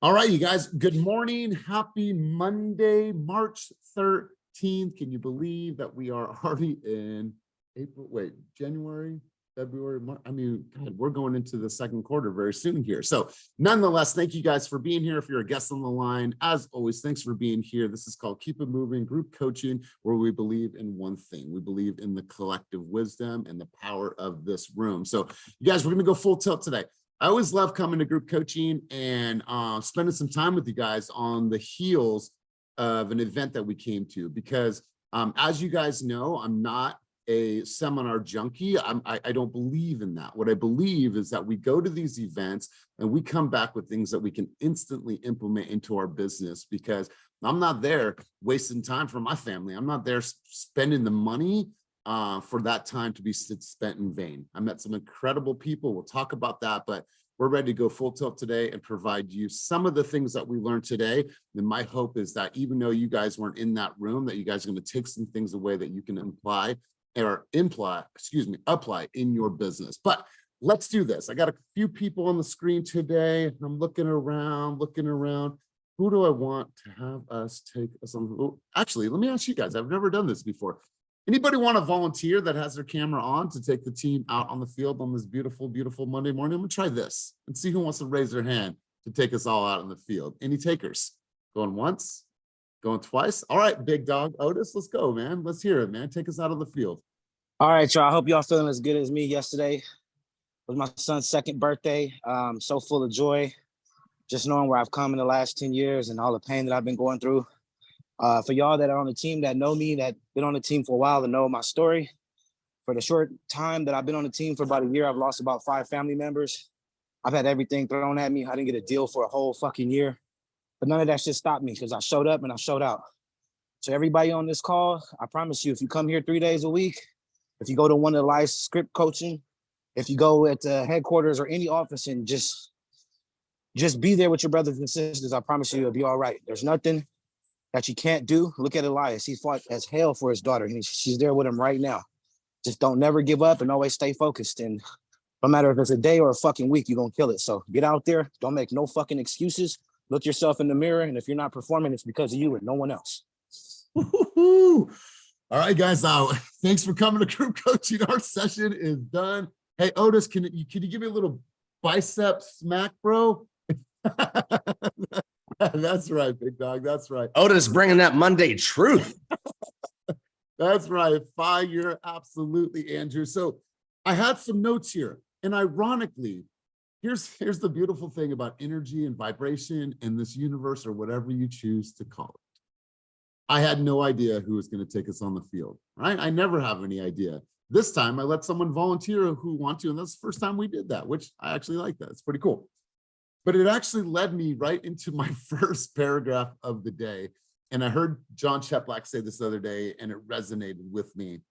All right, you guys, good morning. Happy Monday, March 13th. Can you believe that we are already in April? Wait, January, February, March. I mean, God, we're going into the second quarter very soon here. So nonetheless, thank you guys for being here. If you're a guest on the line, as always, thanks for being here. This is called Keep It Moving Group Coaching, where we believe in one thing. We believe in the collective wisdom and the power of this room. So you guys, we're going to go full tilt today. I always love coming to group coaching and spending some time with you guys on the heels of an event that we came to, because as you guys know, I'm not a seminar junkie. I don't believe in that. What I believe is that we go to these events and we come back with things that we can instantly implement into our business, because I'm not there wasting time for my family. I'm not there spending the money for that time to be spent in vain. I met some incredible people. We'll talk about that, but we're ready to go full tilt today and provide you some of the things that we learned today. And my hope is that even though you guys weren't in that room, that you guys are going to take some things away that you can apply in your business. But let's do this. I got a few people on the screen today. I'm looking around. Who do I want to have us take us on? Oh, actually, let me ask you guys. I've never done this before. Anybody want to volunteer that has their camera on to take the team out on the field on this beautiful, beautiful Monday morning? I'm gonna try this and see who wants to raise their hand to take us all out in the field. Any takers? Going once, going twice? All right, big dog. Otis, let's go, man. Let's hear it, man. Take us out of the field. All right, y'all. I hope y'all feeling as good as me. Yesterday was my son's second birthday. So full of joy, just knowing where I've come in the last 10 years and all the pain that I've been going through. For y'all that are on the team, that know me, that been on the team for a while, and know my story, for the short time that I've been on the team, for about a year, I've lost about 5 family members. I've had everything thrown at me. I didn't get a deal for a whole fucking year, but none of that shit stopped me, because I showed up and I showed out. So everybody on this call, I promise you, if you come here 3 days a week, if you go to one of the live script coaching, if you go at the headquarters or any office and just be there with your brothers and sisters, I promise you, it'll be all right. There's nothing that you can't do. Look at Elias. He fought as hell for his daughter. She's there with him right now. Just don't never give up and always stay focused. And no matter if it's a day or a fucking week, you're going to kill it. So get out there. Don't make no fucking excuses. Look yourself in the mirror. And if you're not performing, it's because of you and no one else. Woo-hoo-hoo. All right, guys. Thanks for coming to group coaching. Our session is done. Hey, Otis, can you give me a little bicep smack, bro? That's right, big dog. That's right. Otis bringing that Monday truth. That's right. Fire. Absolutely, Andrew. So I had some notes here. And ironically, here's the beautiful thing about energy and vibration in this universe, or whatever you choose to call it. I had no idea who was going to take us on the field, right? I never have any idea. This time I let someone volunteer who want to, and that's the first time we did that, which I actually like that. It's pretty cool. But it actually led me right into my first paragraph of the day. And I heard John Cheplack say this the other day, and it resonated with me.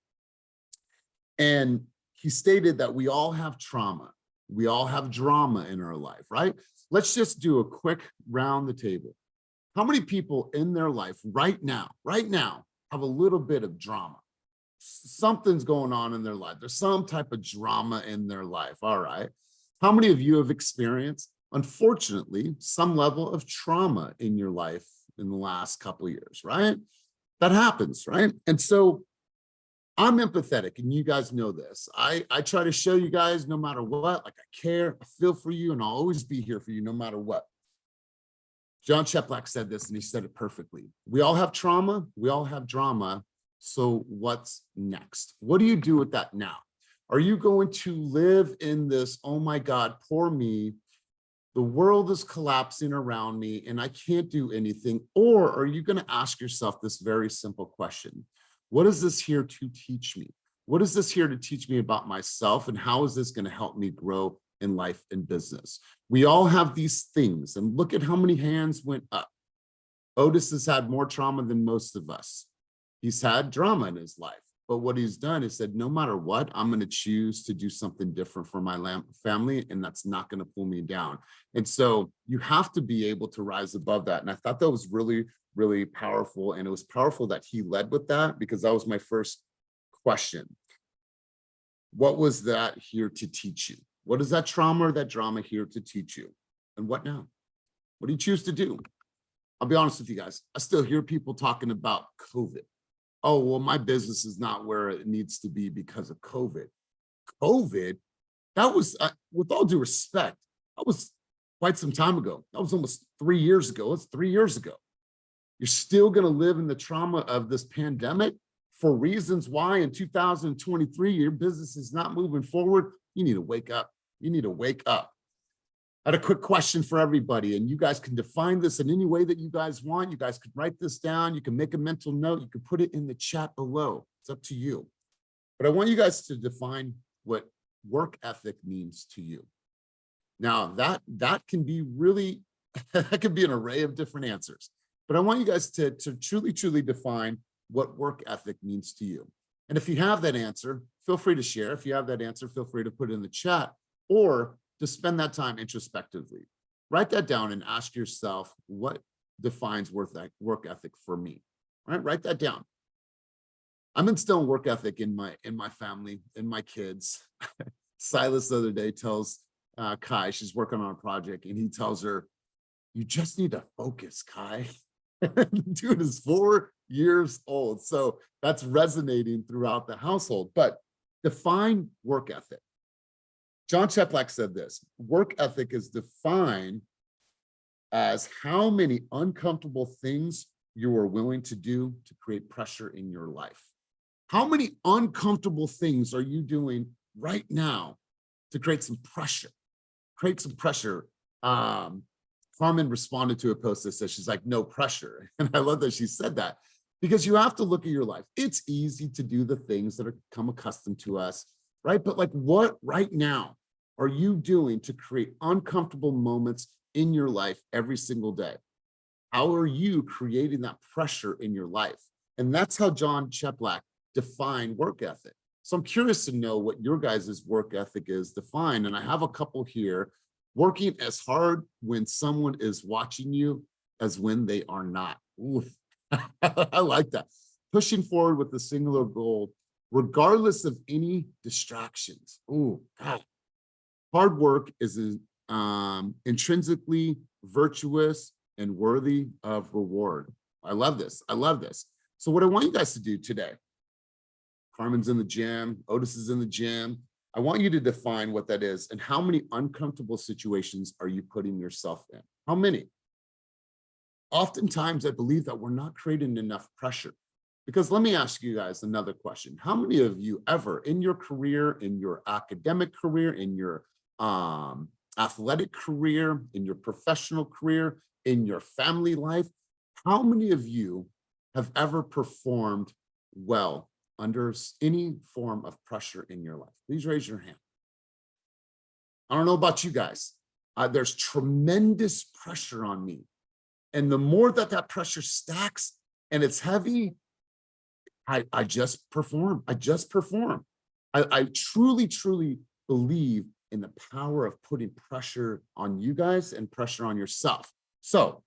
And he stated that we all have trauma. We all have drama in our life, right? Let's just do a quick round the table. How many people in their life right now, have a little bit of drama? Something's going on in their life. There's some type of drama in their life. All right. How many of you have experienced, unfortunately, some level of trauma in your life in the last couple of years, right? That happens, right? And so I'm empathetic, and you guys know this. I try to show you guys, no matter what, like I care, I feel for you, and I'll always be here for you no matter what. John Cheplack said this, and he said it perfectly. We all have trauma. We all have drama. So what's next? What do you do with that now? Are you going to live in this, oh my God, poor me, the world is collapsing around me and I can't do anything? Or are you going to ask yourself this very simple question? What is this here to teach me? What is this here to teach me about myself? And how is this going to help me grow in life and business? We all have these things, and look at how many hands went up. Otis has had more trauma than most of us. He's had drama in his life, but what he's done is said, no matter what, I'm going to choose to do something different for my family, and that's not going to pull me down. And so you have to be able to rise above that. And I thought that was really, really powerful. And it was powerful that he led with that, because that was my first question. What was that here to teach you? What is that trauma or that drama here to teach you? And what now? What do you choose to do? I'll be honest with you guys. I still hear people talking about COVID. Oh, well, my business is not where it needs to be because of COVID. COVID, that was, with all due respect, that was quite some time ago. That was almost 3 years ago. It's 3 years ago. You're still going to live in the trauma of this pandemic for reasons why in 2023, your business is not moving forward. You need to wake up. You need to wake up. I had a quick question for everybody, and you guys can define this in any way that you guys want. You guys could write this down. You can make a mental note. You can put it in the chat below. It's up to you. But I want you guys to define what work ethic means to you. Now, that can be really, that could be an array of different answers. But I want you guys to truly define what work ethic means to you. And if you have that answer, feel free to share. If you have that answer, feel free to put it in the chat or to spend that time introspectively. Write that down and ask yourself, what defines work ethic for me? All right, write that down. I'm instilling work ethic in my family, in my kids. Silas the other day tells Kai, she's working on a project, and he tells her, you just need to focus, Kai. Dude is 4 years old. So that's resonating throughout the household. But define work ethic. John Cheplack said this: work ethic is defined as how many uncomfortable things you are willing to do to create pressure in your life. How many uncomfortable things are you doing right now to create some pressure? Create some pressure. Carmen responded to a post that says, she's like, no pressure. And I love that she said that, because you have to look at your life. It's easy to do the things that are become accustomed to us, right? But like, what right now are you doing to create uncomfortable moments in your life every single day? How are you creating that pressure in your life? And that's how John Cheplack defined work ethic. So I'm curious to know what your guys' work ethic is defined. And I have a couple here. Working as hard when someone is watching you as when they are not. Ooh, I like that. Pushing forward with a singular goal, regardless of any distractions. Ooh, God. Hard work is intrinsically virtuous and worthy of reward. I love this. I love this. So what I want you guys to do today, Carmen's in the gym, Otis is in the gym. I want you to define what that is and how many uncomfortable situations are you putting yourself in? How many? Oftentimes, I believe that we're not creating enough pressure. Because let me ask you guys another question. How many of you ever in your career, in your academic career, in your athletic career, in your professional career, in your family life, how many of you have ever performed well under any form of pressure in your life? Please raise your hand. I don't know about you guys. There's tremendous pressure on me. And the more that pressure stacks and it's heavy, I just perform. I just perform. I truly believe in the power of putting pressure on you guys and pressure on yourself. So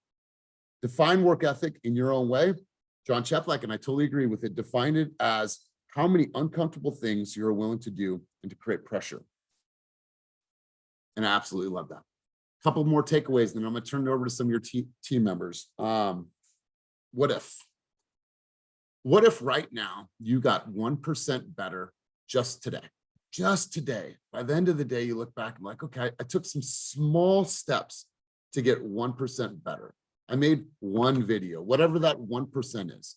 define work ethic in your own way. John Cheplack, and I totally agree with it, define it as how many uncomfortable things you're willing to do and to create pressure. And I absolutely love that. A couple more takeaways, and then I'm going to turn it over to some of your team members. What if right now you got 1% better just today? Just today. By the end of the day, you look back and like, okay, I took some small steps to get 1% better. I made one video, whatever that 1% is.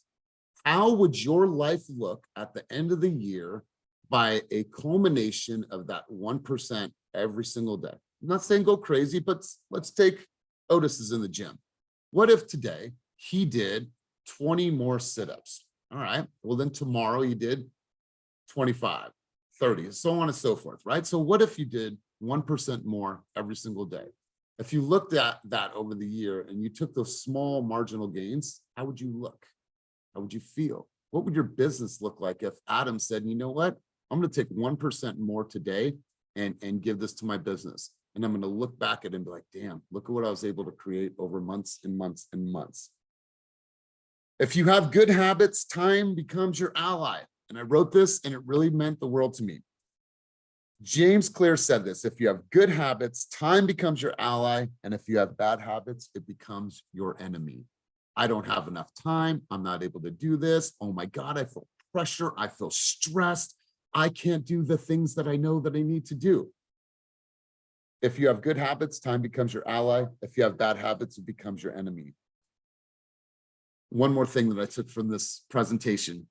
How would your life look at the end of the year by a culmination of that 1% every single day? I'm not saying go crazy, but let's take Otis is in the gym. What if today he did 20 more sit-ups? All right, well then tomorrow you did 25, 30, so on and so forth, right? So what if you did 1% more every single day? If you looked at that over the year and you took those small marginal gains, how would you look? How would you feel? What would your business look like if Adam said, you know what, I'm going to take 1% more today and give this to my business. And I'm going to look back at it and be like, damn, look at what I was able to create over months and months and months. If you have good habits, time becomes your ally. And I wrote this and it really meant the world to me. James Clear said this: if you have good habits, time becomes your ally. And if you have bad habits, it becomes your enemy. I don't have enough time. I'm not able to do this. Oh my God, I feel pressure. I feel stressed. I can't do the things that I know that I need to do. If you have good habits, time becomes your ally. If you have bad habits, it becomes your enemy. One more thing that I took from this presentation.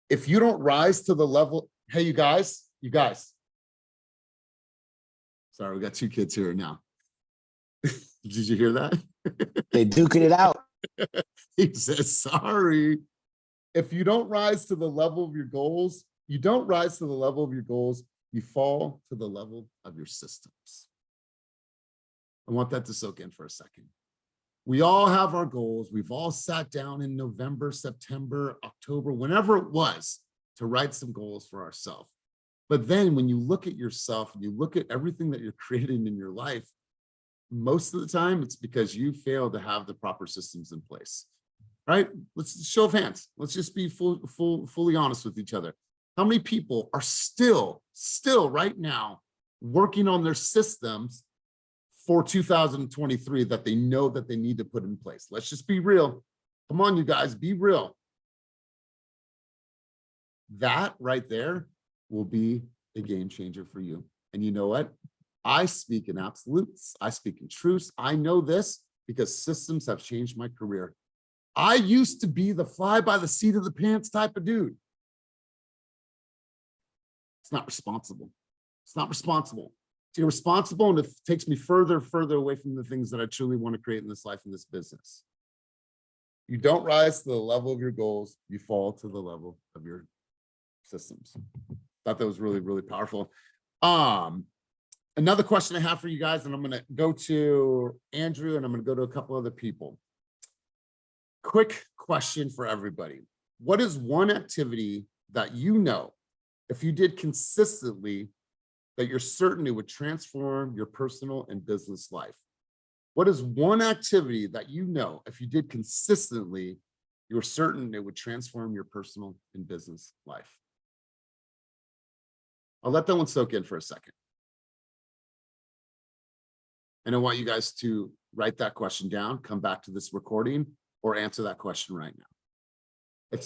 If you don't rise to the level, hey, you guys. Sorry, we got two kids here now. Did you hear that? They duking it out. He says, sorry. If you don't rise to the level of your goals, you don't rise to the level of your goals, you fall to the level of your systems. I want that to soak in for a second. We all have our goals. We've all sat down in November, September, October, whenever it was, to write some goals for ourselves. But then when you look at yourself and you look at everything that you're creating in your life, most of the time it's because you fail to have the proper systems in place, right? Let's show of hands. Let's just be fully honest with each other. How many people are still right now working on their systems for 2023 that they know that they need to put in place? Let's just be real. Come on, you guys, be real. That right there will be a game changer for you. And you know what? I speak in absolutes. I speak in truths. I know this because systems have changed my career. I used to be the fly by the seat of the pants type of dude. It's not responsible. It's not responsible. It's irresponsible, and it takes me further away from the things that I truly want to create in this life, in this business. You don't rise to the level of your goals, you fall to the level of your systems. Thought that was really, really powerful. Another question I have for you guys, and I'm going to go to Andrew, and I'm going to go to a couple other people. Quick question for everybody. What is one activity that you know, if you did consistently, that you're certain it would transform your personal and business life? What is one activity that you know, if you did consistently, you're certain it would transform your personal and business life? I'll let that one soak in for a second. And I want you guys to write that question down, come back to this recording, or answer that question right now.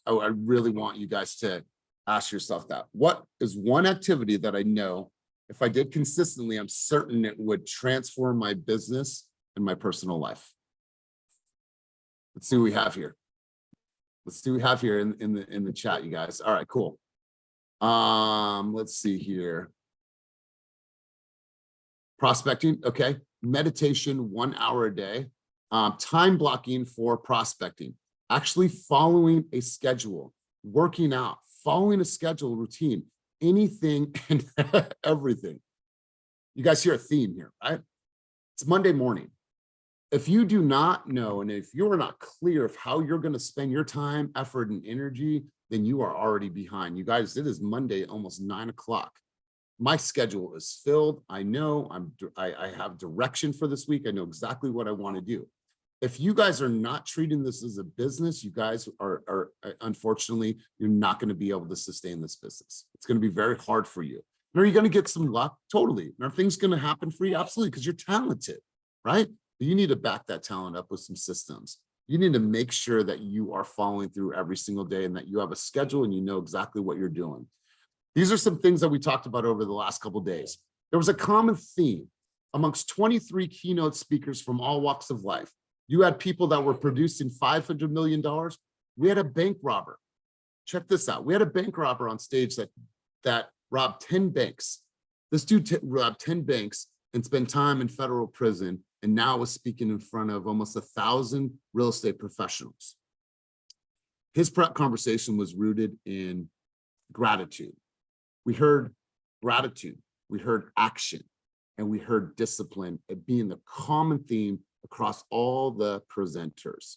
I really want you guys to ask yourself that. What is one activity that I know, if I did consistently, I'm certain it would transform my business and my personal life? Let's see what we have here. Let's see what we have here in the chat, you guys. All right, cool. Let's see here. Prospecting, okay. Meditation, 1 hour a day. Time blocking for prospecting. Actually following a schedule, working out, following a schedule routine, anything and everything. You guys hear a theme here, right? It's Monday morning. If you do not know, and if you're not clear of how you're going to spend your time, effort, and energy, then you are already behind. You guys, it is Monday, almost 9 o'clock. My schedule is filled. I know I have direction for this week. I know exactly what I want to do. If you guys are not treating this as a business, you guys are unfortunately, you're not going to be able to sustain this business. It's going to be very hard for you. And are you going to get some luck? Totally. And are things going to happen for you? Absolutely, because you're talented, right? But you need to back that talent up with some systems. You need to make sure that you are following through every single day and that you have a schedule and you know exactly what you're doing. These are some things that we talked about over the last couple of days. There was a common theme amongst 23 keynote speakers from all walks of life. You had people that were producing $500 million. We had a bank robber. Check this out. We had a bank robber on stage that robbed 10 banks. This dude robbed 10 banks and spent time in federal prison, and now was speaking in front of almost 1,000 real estate professionals. His prep conversation was rooted in gratitude. We heard gratitude, we heard action, and we heard discipline being the common theme across all the presenters.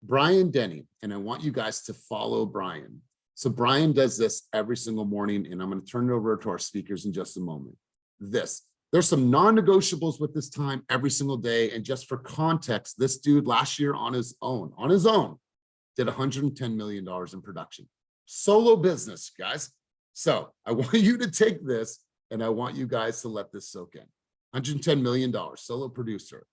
Brian Denny, and I want you guys to follow Brian. So Brian does this every single morning, and I'm going to turn it over to our speakers in just a moment. There's some non-negotiables with this time every single day. And just for context, this dude last year on his own, did $110 million in production. Solo business, guys. So I want you to take this and I want you guys to let this soak in. $110 million, solo producer.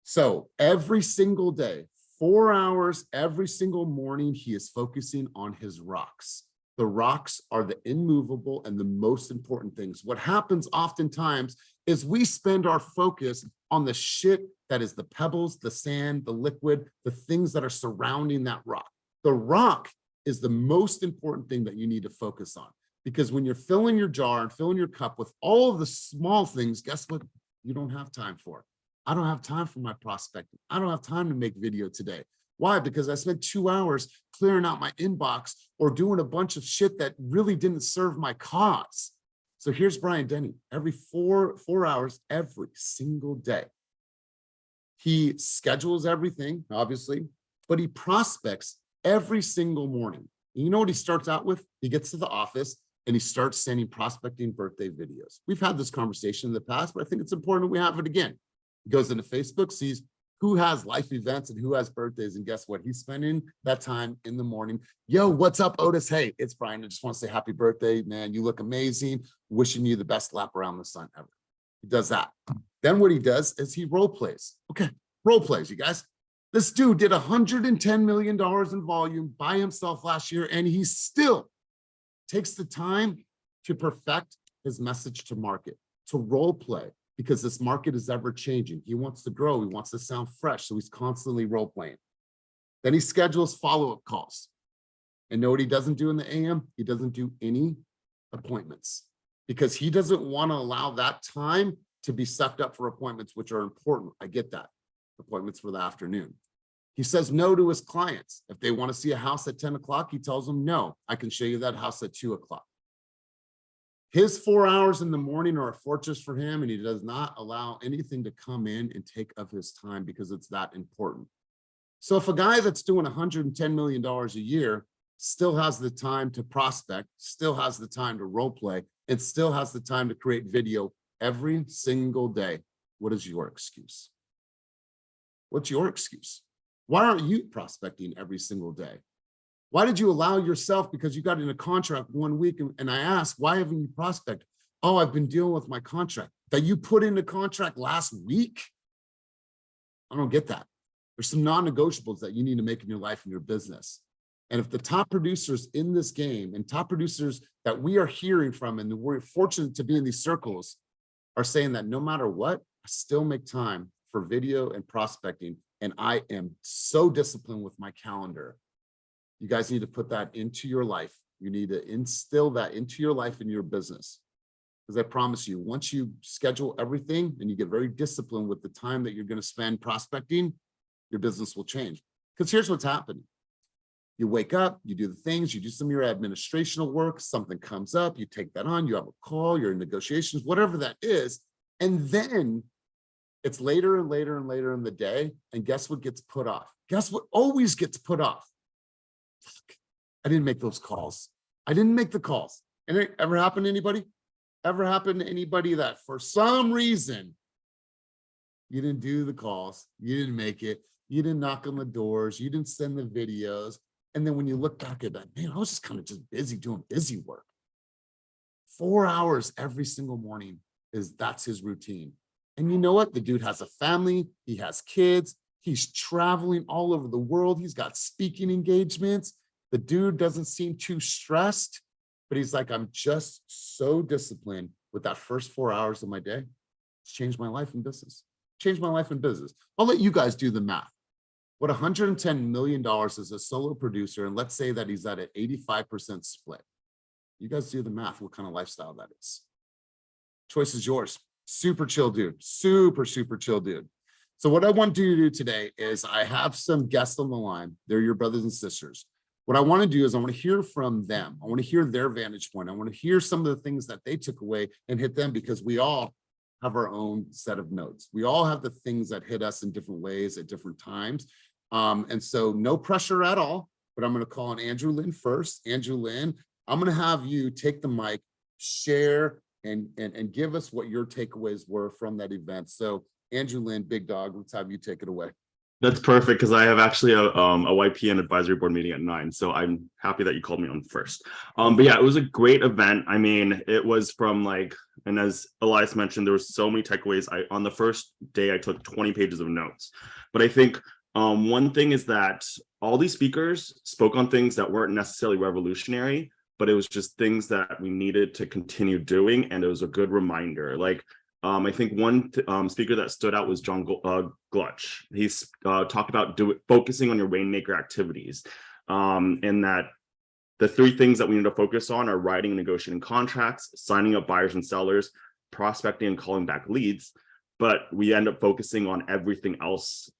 So every single day, 4 hours every single morning, he is focusing on his rocks. The rocks are the immovable and the most important things. What happens oftentimes is we spend our focus on the shit that is the pebbles, the sand, the liquid, the things that are surrounding that rock. The rock is the most important thing that you need to focus on, because when you're filling your jar and filling your cup with all of the small things, guess what? You don't have time for. I don't have time for my prospecting. I don't have time to make video today. Why? Because I spent 2 hours clearing out my inbox or doing a bunch of shit that really didn't serve my cause. So here's Brian Denny. Every four hours, every single day, he schedules everything, obviously, but he prospects every single morning. And you know what he starts out with? He gets to the office and he starts sending prospecting birthday videos. We've had this conversation in the past, but I think it's important we have it again. He goes into Facebook, sees who has life events and who has birthdays. And guess what? He's spending that time in the morning. Yo, what's up, Otis? Hey, it's Brian. I just want to say happy birthday, man. You look amazing. Wishing you the best lap around the sun ever. He does that. Then what he does is he role plays. Okay, role plays, you guys. This dude did $110 million in volume by himself last year, and he still takes the time to perfect his message to market, to role play, because this market is ever changing. He wants to grow. He wants to sound fresh. So he's constantly role playing. Then he schedules follow-up calls. And know what he doesn't do in the AM? He doesn't do any appointments, because he doesn't want to allow that time to be sucked up for appointments, which are important. I get that. Appointments for the afternoon. He says no to his clients. If they want to see a house at 10 o'clock, he tells them, no, I can show you that house at 2 o'clock. His 4 hours in the morning are a fortress for him, and he does not allow anything to come in and take up his time, because it's that important. So if a guy that's doing $110 million a year still has the time to prospect, still has the time to role play, and still has the time to create video every single day, what is your excuse? What's your excuse? Why aren't you prospecting every single day? Why did you allow yourself, because you got in a contract 1 week, and I asked, why haven't you prospected? Oh, I've been dealing with my contract. That you put in the contract last week? I don't get that. There's some non-negotiables that you need to make in your life and your business. And if the top producers in this game, and top producers that we are hearing from, and we're fortunate to be in these circles, are saying that no matter what, I still make time for video and prospecting, and I am so disciplined with my calendar. You guys need to put that into your life. You need to instill that into your life and your business. Because I promise you, once you schedule everything and you get very disciplined with the time that you're going to spend prospecting, your business will change. Because here's what's happening. You wake up, you do the things, you do some of your administrational work, something comes up, you take that on, you have a call, you're in negotiations, whatever that is. And then it's later and later and later in the day. And guess what gets put off? Guess what always gets put off? Fuck, I didn't make those calls. I didn't make the calls. And it ever happened to anybody? Ever happened to anybody that for some reason you didn't do the calls, you didn't make it, you didn't knock on the doors, you didn't send the videos, and then when you look back at that, man, I was just kind of just busy doing busy work. 4 hours every single morning that's his routine. And you know what? The dude has a family, he has kids, he's traveling all over the world, he's got speaking engagements. The dude doesn't seem too stressed, but he's like, I'm just so disciplined with that first 4 hours of my day. It's changed my life in business. Changed my life in business. I'll let you guys do the math. What $110 million is a solo producer, and let's say that he's at an 85% split. You guys do the math, what kind of lifestyle that is. Choice is yours. Super chill dude, super chill dude. So what I want to do today is I have some guests on the line. They're your brothers and sisters. What I want to do is I want to hear from them. I want to hear their vantage point. I want to hear some of the things that they took away and hit them, because we all have our own set of notes. We all have the things that hit us in different ways at different times. And so no pressure at all, but I'm going to call on Andrew Lynn first. Andrew Lynn, I'm going to have you take the mic, share, and give us what your takeaways were from that event. So Andrew Lynn, big dog, let's have you take it away. That's perfect because I have actually a YPN advisory board meeting at 9. So I'm happy that you called me on first. But yeah, it was a great event. I mean, it was from like, and as Elias mentioned, there was so many takeaways. On the first day, I took 20 pages of notes. But I think one thing is that all these speakers spoke on things that weren't necessarily revolutionary, but it was just things that we needed to continue doing. And it was a good reminder. Like, I think one speaker that stood out was John Glutch. He's talked about focusing on your rainmaker activities, and that the three things that we need to focus on are writing and negotiating contracts, signing up buyers and sellers, prospecting and calling back leads. But we end up focusing on everything else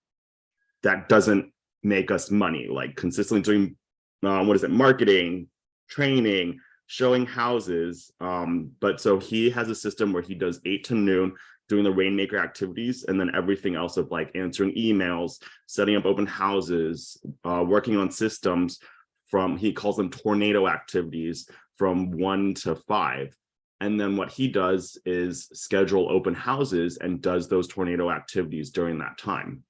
that doesn't make us money, like consistently doing marketing, training, showing houses. But so he has a system where he does 8 to noon doing the rainmaker activities, and then everything else of like answering emails, setting up open houses, working on systems from, he calls them tornado activities, from 1 to 5. And then what he does is schedule open houses and does those tornado activities during that time,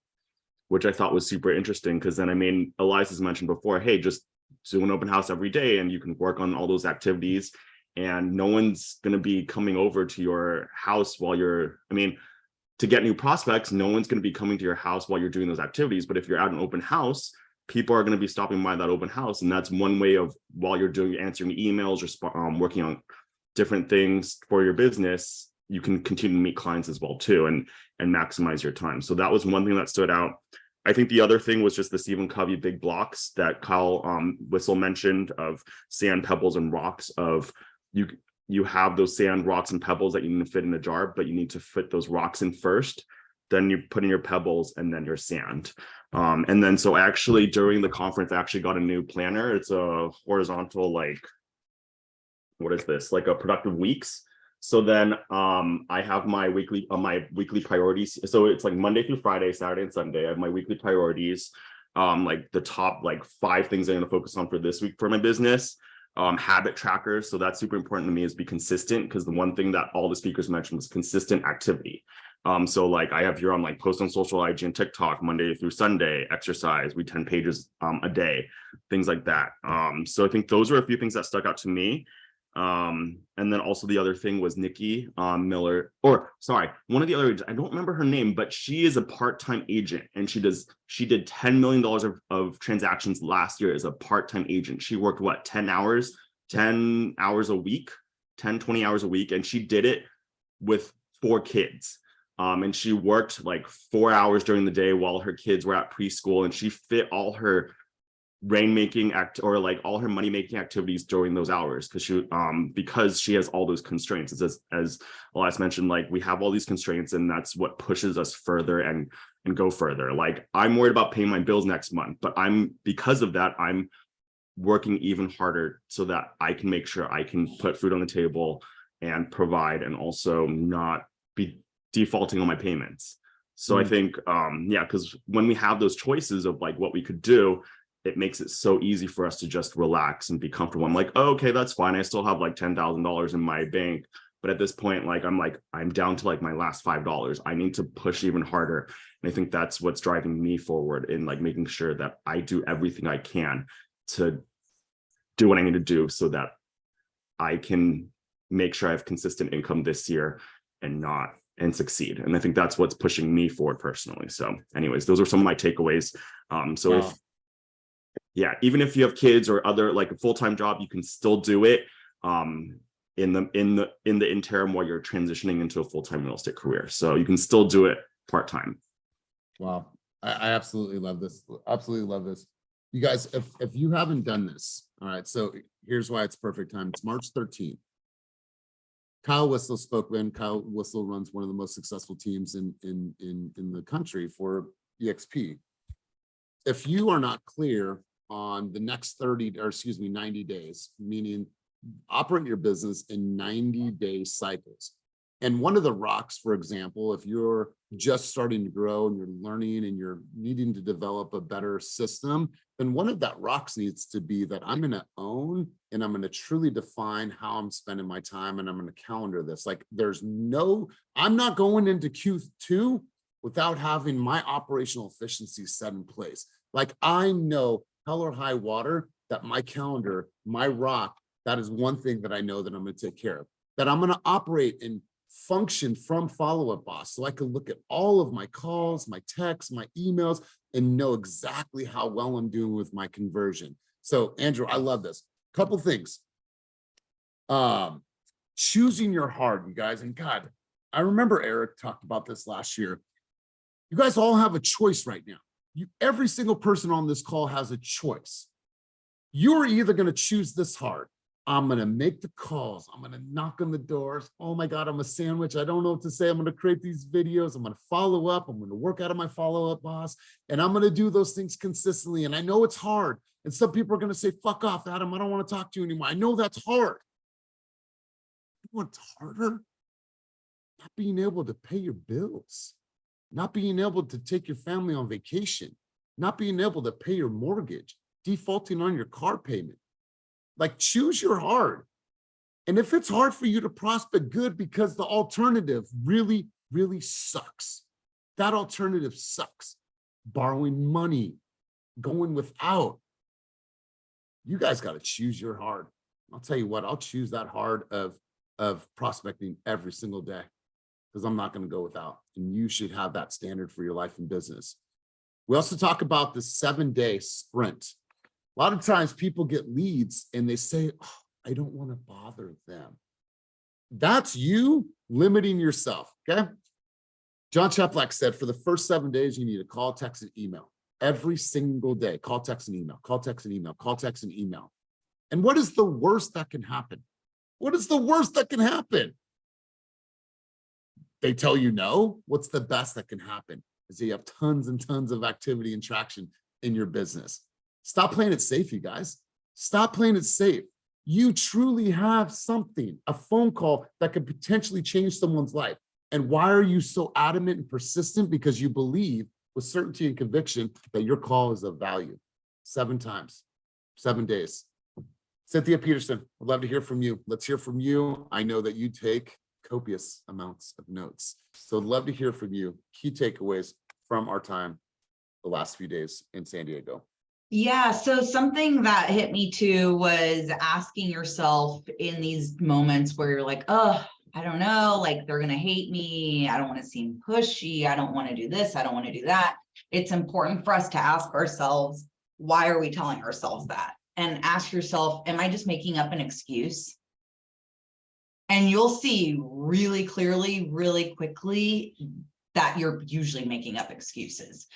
which I thought was super interesting. Because then, I mean, Elias has mentioned before, hey, just do an open house every day and you can work on all those activities, and no one's going to be coming over to your house while you're, I mean, to get new prospects, no one's going to be coming to your house while you're doing those activities. But if you're at an open house, people are going to be stopping by that open house. And that's one way of, while you're doing answering emails or working on different things for your business, you can continue to meet clients as well too, and maximize your time. So that was one thing that stood out. I think the other thing was just the Stephen Covey big blocks that Kyle Whistle mentioned, of sand, pebbles, and rocks. Of you have those sand, rocks, and pebbles that you need to fit in a jar, but you need to fit those rocks in first. Then you put in your pebbles and then your sand. And then so actually during the conference, I actually got a new planner. It's a horizontal, like, what is this? Like a productive weeks. So then I have my weekly priorities. So it's like Monday through Friday, Saturday and Sunday. I have my weekly priorities, like the top like 5 things I'm going to focus on for this week for my business. Habit trackers. So that's super important to me, is be consistent, because the one thing that all the speakers mentioned was consistent activity. So like I have here on like post on social, IG and TikTok, Monday through Sunday, exercise, read 10 pages a day, things like that. So I think those are a few things that stuck out to me. And then also the other thing was Nikki Miller, or sorry, one of the other, I don't remember her name, but she is a part-time agent, and she did $10 million of transactions last year as a part-time agent. She worked what, 10 hours a week, 20 hours a week. And she did it with 4 kids. And she worked like 4 hours during the day while her kids were at preschool, and she fit all her rainmaking or like all her money making activities during those hours, because she has all those constraints. It's as Elias mentioned, like we have all these constraints, and that's what pushes us further and go further. Like I'm worried about paying my bills next month, but because of that, I'm working even harder so that I can make sure I can put food on the table and provide, and also not be defaulting on my payments. So I think yeah, because when we have those choices of like what we could do, it makes it so easy for us to just relax and be comfortable. I'm like, oh, okay, that's fine. I still have like $10,000 in my bank. But at this point, I'm down to like my last $5. I need to push even harder. And I think that's what's driving me forward in like making sure that I do everything I can to do what I need to do so that I can make sure I have consistent income this year and succeed. And I think that's what's pushing me forward personally. So anyways, those are some of my takeaways. So wow. Even if you have kids or other like a full-time job, you can still do it in the interim while you're transitioning into a full-time real estate career. So you can still do it part-time. Wow. I absolutely love this. Absolutely love this. You guys, if you haven't done this, all right, so here's why it's perfect time. It's March 13th. Kyle Whistle spoke then. Kyle Whistle runs one of the most successful teams in the country for EXP. If you are not clear on the next 90 days, meaning operate your business in 90-day cycles. And one of the rocks, for example, if you're just starting to grow and you're learning and you're needing to develop a better system, then one of that rocks needs to be that I'm going to own and I'm going to truly define how I'm spending my time, and I'm going to calendar this. Like I'm not going into Q2 without having my operational efficiency set in place. Like I know hell or high water that my calendar, my rock, that is one thing that I know that I'm going to take care of, that I'm going to operate and function from Follow-Up Boss. So I can look at all of my calls, my texts, my emails, and know exactly how well I'm doing with my conversion. So Andrew, I love this. Couple things. Choosing your heart, you guys, and God, I remember Eric talked about this last year. You guys all have a choice right now. Every single person on this call has a choice. You're either going to choose this hard. I'm going to make the calls. I'm going to knock on the doors. Oh my God, I'm a sandwich. I don't know what to say. I'm going to create these videos. I'm going to follow up. I'm going to work out of my Follow-Up Boss. And I'm going to do those things consistently. And I know it's hard. And some people are going to say, fuck off, Adam. I don't want to talk to you anymore. I know that's hard. You know what's harder? Not being able to pay your bills. Not being able to take your family on vacation. Not being able to pay your mortgage. Defaulting on your car payment. Like, choose your heart. And if it's hard for you to prospect, good, because the alternative really, really sucks. That alternative sucks. Borrowing money, going without. You guys got to choose your heart. I'll tell you what, I'll choose that heart of prospecting every single day, because I'm not going to go without. And you should have that standard for your life and business. We also talk about the 7-day sprint. A lot of times people get leads and they say, oh, I don't want to bother them. That's you limiting yourself, okay? John Cheplack said for the first 7 days, you need to call, text, and email. Every single day, call, text, and email, call, text, and email, call, text, and email. And what is the worst that can happen? What is the worst that can happen? They tell you no. What's the best that can happen? Is you have tons and tons of activity and traction in your business. Stop playing it safe, you guys. Stop playing it safe. You truly have something, a phone call that could potentially change someone's life. And why are you so adamant and persistent? Because you believe with certainty and conviction that your call is of value. 7 times, 7 days. Cynthia Peterson, I'd love to hear from you. Let's hear from you. I know that you take copious amounts of notes. So I'd love to hear from you. Key takeaways from our time the last few days in San Diego. Yeah, so something that hit me too was asking yourself in these moments where you're like, oh, I don't know, like they're going to hate me. I don't want to seem pushy. I don't want to do this. I don't want to do that. It's important for us to ask ourselves, why are we telling ourselves that? And ask yourself, am I just making up an excuse? And you'll see really clearly, really quickly that you're usually making up excuses.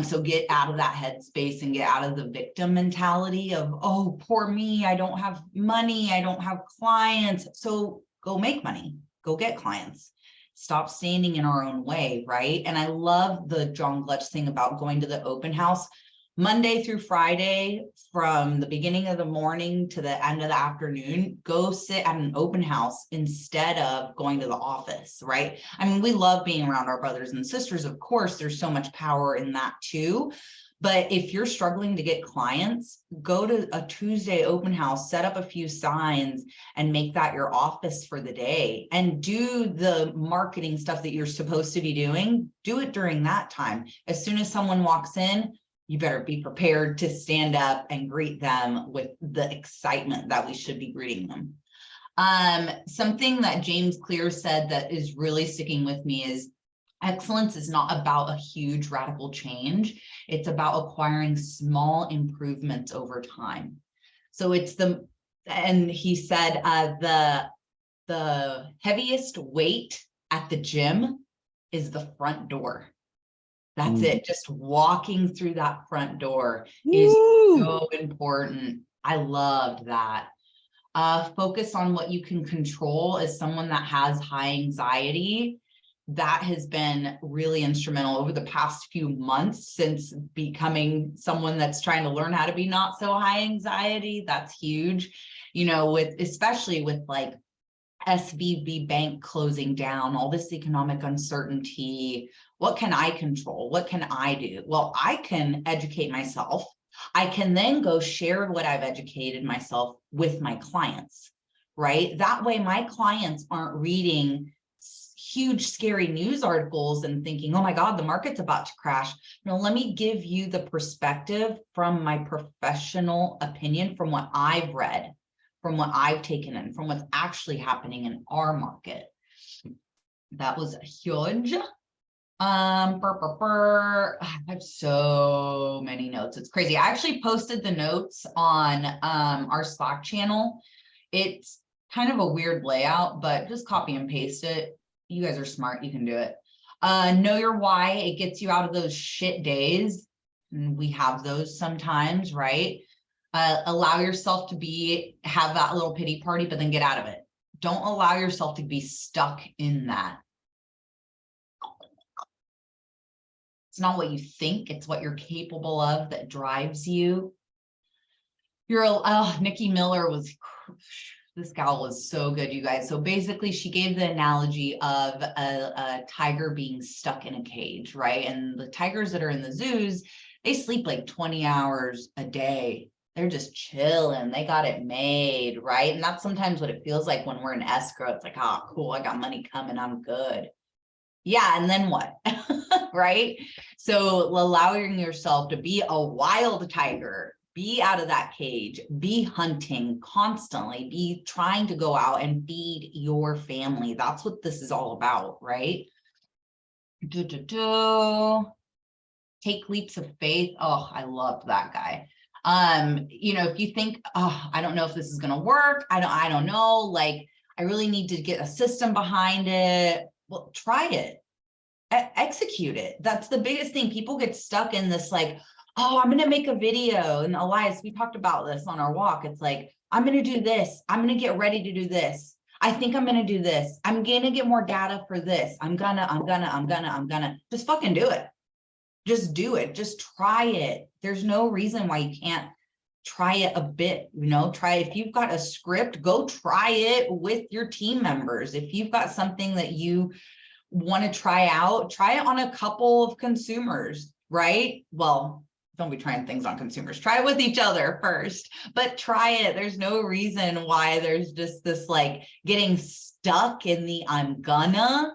So get out of that headspace and get out of the victim mentality of, oh, poor me, I don't have money, I don't have clients. So go make money, go get clients. Stop standing in our own way, right? And I love the John Glutch thing about going to the open house. Monday through Friday, from the beginning of the morning to the end of the afternoon, go sit at an open house instead of going to the office, right? I mean, we love being around our brothers and sisters. Of course, there's so much power in that too. But if you're struggling to get clients, go to a Tuesday open house, set up a few signs and make that your office for the day, and do the marketing stuff that you're supposed to be doing. Do it during that time. As soon as someone walks in, you better be prepared to stand up and greet them with the excitement that we should be greeting them. Something that James Clear said that is really sticking with me is excellence is not about a huge radical change. It's about acquiring small improvements over time. So it's and he said, the heaviest weight at the gym is the front door. That's it. Just walking through that front door is so important. I loved that. Focus on what you can control. As someone that has high anxiety, that has been really instrumental over the past few months since becoming someone that's trying to learn how to be not so high anxiety. That's huge, you know, especially with like SVB Bank closing down, all this economic uncertainty. What can I control? What can I do? Well, I can educate myself. I can then go share what I've educated myself with my clients, right? That way my clients aren't reading huge, scary news articles and thinking, oh my God, the market's about to crash. No, let me give you the perspective from my professional opinion, from what I've read, from what I've taken in, from what's actually happening in our market. That was huge. I have so many notes. It's crazy. I actually posted the notes on our Slack channel. It's kind of a weird layout, but just copy and paste it. You guys are smart. You can do it. Know your why. It gets you out of those shit days. And we have those sometimes, right? Allow yourself to have that little pity party, but then get out of it. Don't allow yourself to be stuck in that. It's not what you think, it's what you're capable of that drives you. Nikki Miller this gal was so good, you guys. So basically she gave the analogy of a tiger being stuck in a cage, right? And the tigers that are in the zoos, they sleep like 20 hours a day. They're just chilling. They got it made, right? And that's sometimes what it feels like when we're in escrow. It's like, oh, cool, I got money coming, I'm good. Yeah, and then what? Right? So allowing yourself to be a wild tiger, be out of that cage, be hunting constantly, be trying to go out and feed your family. That's what this is all about, right? Take leaps of faith. Oh, I love that guy. If you think, oh, I don't know if this is gonna work, I don't know, like I really need to get a system behind it. Well, try it, execute it. That's the biggest thing. People get stuck in this like, oh, I'm going to make a video. And Elias, we talked about this on our walk. It's like, I'm going to do this. I'm going to get ready to do this. I think I'm going to do this. I'm going to get more data for this. I'm gonna just fucking do it. Just do it. Just try it. There's no reason why you can't try it a bit, try it. If you've got a script, go try it with your team members. If you've got something that you want to try out, try it on a couple of consumers, right? Well, don't be trying things on consumers. Try it with each other first, but try it. There's no reason why there's just this like getting stuck in the I'm gonna.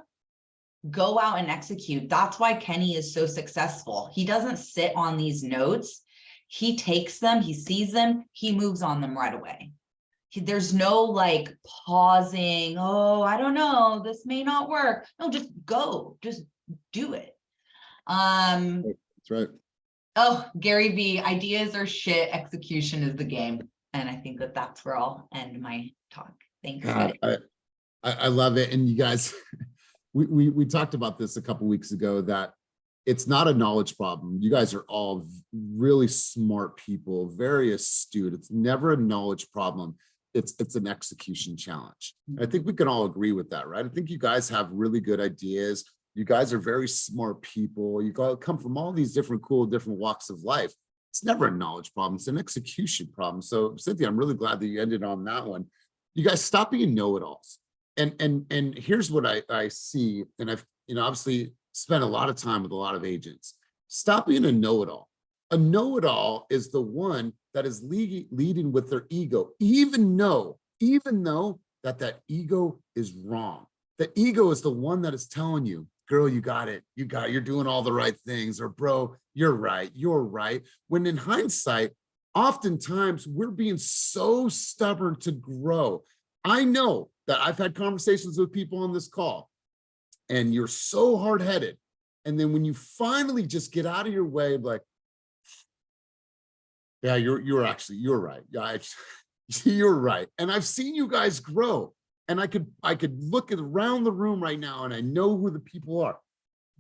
Go out and execute. That's why Kenny is so successful. He doesn't sit on these notes. He takes them, he sees them, he moves on them right away. There's no like pausing. Oh, I don't know, this may not work. No, just go, just do it. That's right. Oh, Gary V, ideas are shit, execution is the game. And I think that that's where I'll end my talk. Thanks. God, I love it. And you guys, we talked about this a couple of weeks ago, that it's not a knowledge problem. You guys are all really smart people, very astute. It's never a knowledge problem. It's an execution challenge. I think we can all agree with that, right? I think you guys have really good ideas. You guys are very smart people. You come from all these different walks of life. It's never a knowledge problem. It's an execution problem. So Cynthia, I'm really glad that you ended on that one. You guys stop being know-it-alls. And here's what I see. And I've, obviously spent a lot of time with a lot of agents. Stop being a know-it-all. A know-it-all is the one that is leading with their ego, even though that ego is wrong. The ego is the one that is telling you, girl, you got it. You're doing all the right things, or bro, you're right. When in hindsight, oftentimes we're being so stubborn to grow. I know that I've had conversations with people on this call, and you're so hard-headed. And then when you finally just get out of your way, like, yeah, you're right. Yeah, you're right. And I've seen you guys grow. And I could look around the room right now and I know who the people are.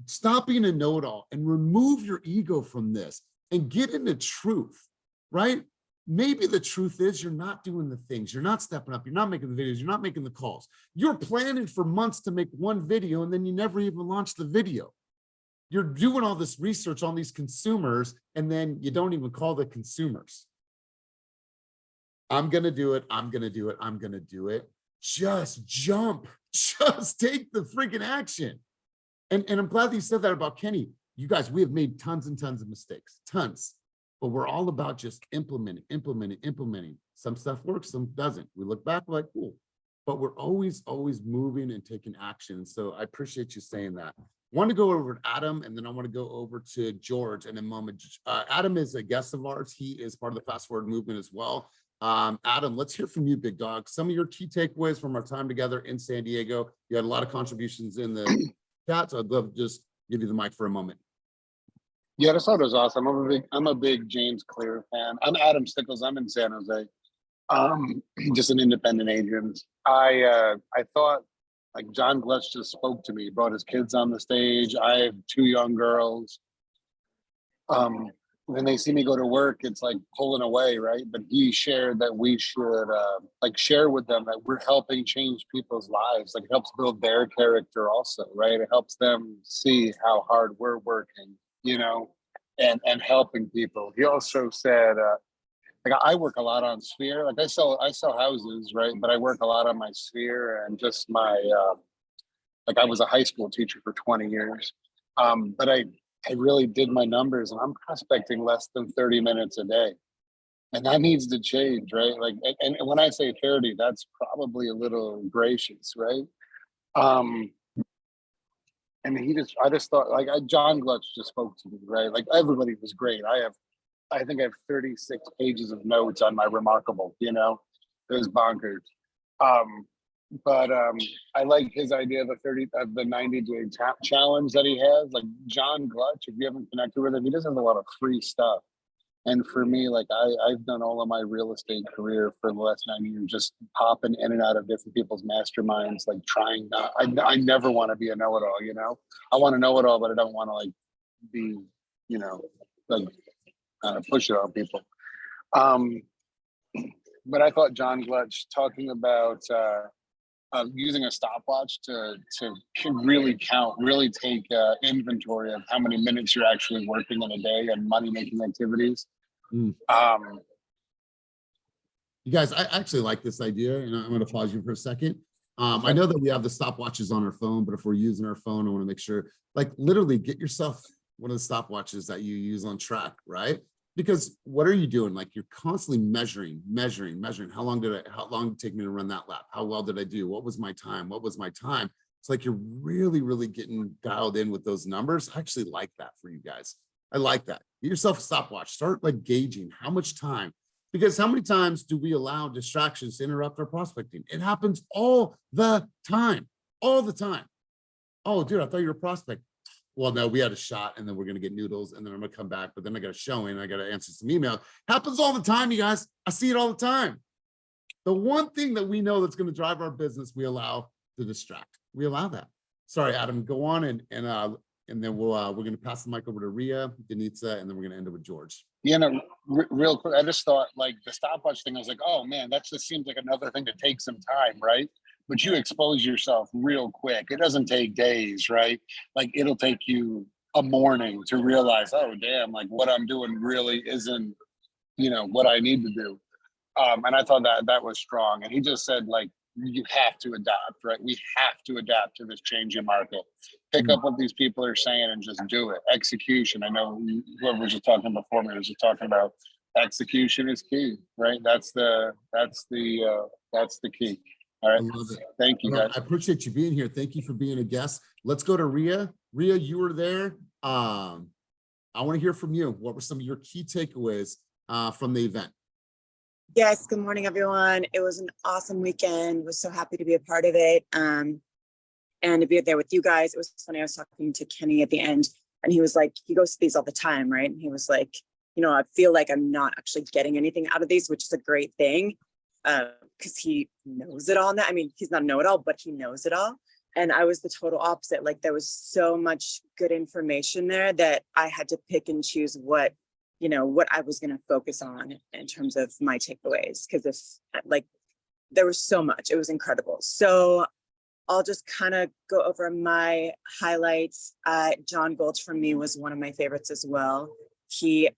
Stop being a know-it-all and remove your ego from this and get into truth, right? Maybe the truth is you're not doing the things, you're not stepping up, you're not making the videos, you're not making the calls. You're planning for months to make one video and then you never even launch the video. You're doing all this research on these consumers and then you don't even call the consumers. I'm gonna do it, I'm gonna do it, I'm gonna do it. Just jump, just take the freaking action. And I'm glad that you said that about Kenny. You guys, we have made tons and tons of mistakes, tons, but we're all about just implementing. Some stuff works, some doesn't. We look back, we're like, cool, but we're always moving and taking action. So I appreciate you saying that. Want to go over to Adam, and then I want to go over to George in a moment. Adam is a guest of ours. He is part of the Fast Forward movement as well. Adam, let's hear from you, big dog. Some of your key takeaways from our time together in San Diego. You had a lot of contributions in the chat, so I'd love to just give you the mic for a moment. Yeah, this auto is awesome. I'm a big James Clear fan. I'm Adam Stickles. I'm in San Jose. Just an independent agent. I thought, like, John Glutch just spoke to me. He brought his kids on the stage. I have 2 young girls. When they see me go to work, it's like pulling away, right? But he shared that we should like share with them that we're helping change people's lives. Like, it helps build their character also, right? It helps them see how hard we're working, you know, and helping people. He also said, like, I work a lot on Sphere. Like, I sell houses, right? But I work a lot on my Sphere and just my like, I was a high school teacher for 20 years. But I really did my numbers, and I'm prospecting less than 30 minutes a day. And that needs to change, right? Like, and when I say 30, that's probably a little gracious, right? And I just thought, like, John Glutch just spoke to me, right? Like, everybody was great. I think I have 36 pages of notes on my Remarkable, you know, it was bonkers. But I like his idea of the 90-day challenge that he has. Like, John Glutch, if you haven't connected with him, he does have a lot of free stuff. And for me, like, I've done all of my real estate career for the last 9 years, just popping in and out of different people's masterminds, like trying not, I never want to be a know-it-all, you know? I want to know it all, but I don't want to, like, be, you know, like, push it on people. But I thought John Glutch talking about using a stopwatch to really count, really take inventory of how many minutes you're actually working in a day and money-making activities. You guys, I actually like this idea, and I'm going to pause you for a second. I know that we have the stopwatches on our phone, but if we're using our phone, I want to make sure, like, literally get yourself one of the stopwatches that you use on track, right? Because what are you doing? Like, you're constantly measuring. How long did it take me to run that lap? How well did I do? What was my time? It's like you're really getting dialed in with those numbers. I actually like that for you guys. I like that. Get yourself a stopwatch. Start, like, gauging how much time, because how many times do we allow distractions to interrupt our prospecting? It happens all the time. Oh, dude, I thought you were a prospect. Well, no, we had a shot, and then we're going to get noodles, and then I'm going to come back, but then I got a showing, and I got to answer some email. Happens all the time, you guys. I see it all the time. The one thing that we know that's going to drive our business, we allow to distract. We allow that. Sorry, Adam, go on, and then we're going to pass the mic over to Ria, Denitza, and then we're going to end it with George. You know, real quick, I just thought, like, the stopwatch thing, I was like, oh man, that just seems like another thing to take some time, right? But you expose yourself real quick. It doesn't take days, right? Like, it'll take you a morning to realize, oh damn, like, what I'm doing really isn't, you know, what I need to do. And I thought that was strong. And he just said, like, you have to adapt, right? We have to adapt to this changing market. Pick up what these people are saying and just do it. Execution. I know whoever was just talking before me was just talking about execution is key, right? That's the key. All right. I love it. Thank you, guys. I appreciate you being here. Thank you for being a guest. Let's go to Ria. Ria, you were there. I want to hear from you. What were some of your key takeaways from the event? Yes, good morning, everyone. It was an awesome weekend. Was so happy to be a part of it. And to be there with you guys. It was funny. I was talking to Kenny at the end, and he was like, he goes to these all the time, right? And he was like, you know, I feel like I'm not actually getting anything out of these, which is a great thing. Because he knows it all now. I mean, he's not a know-it-all, but he knows it all. And I was the total opposite. Like, there was so much good information there that I had to pick and choose what I was going to focus on in terms of my takeaways. Because there was so much, it was incredible. So I'll just kind of go over my highlights. John Gulch for me was one of my favorites as well. He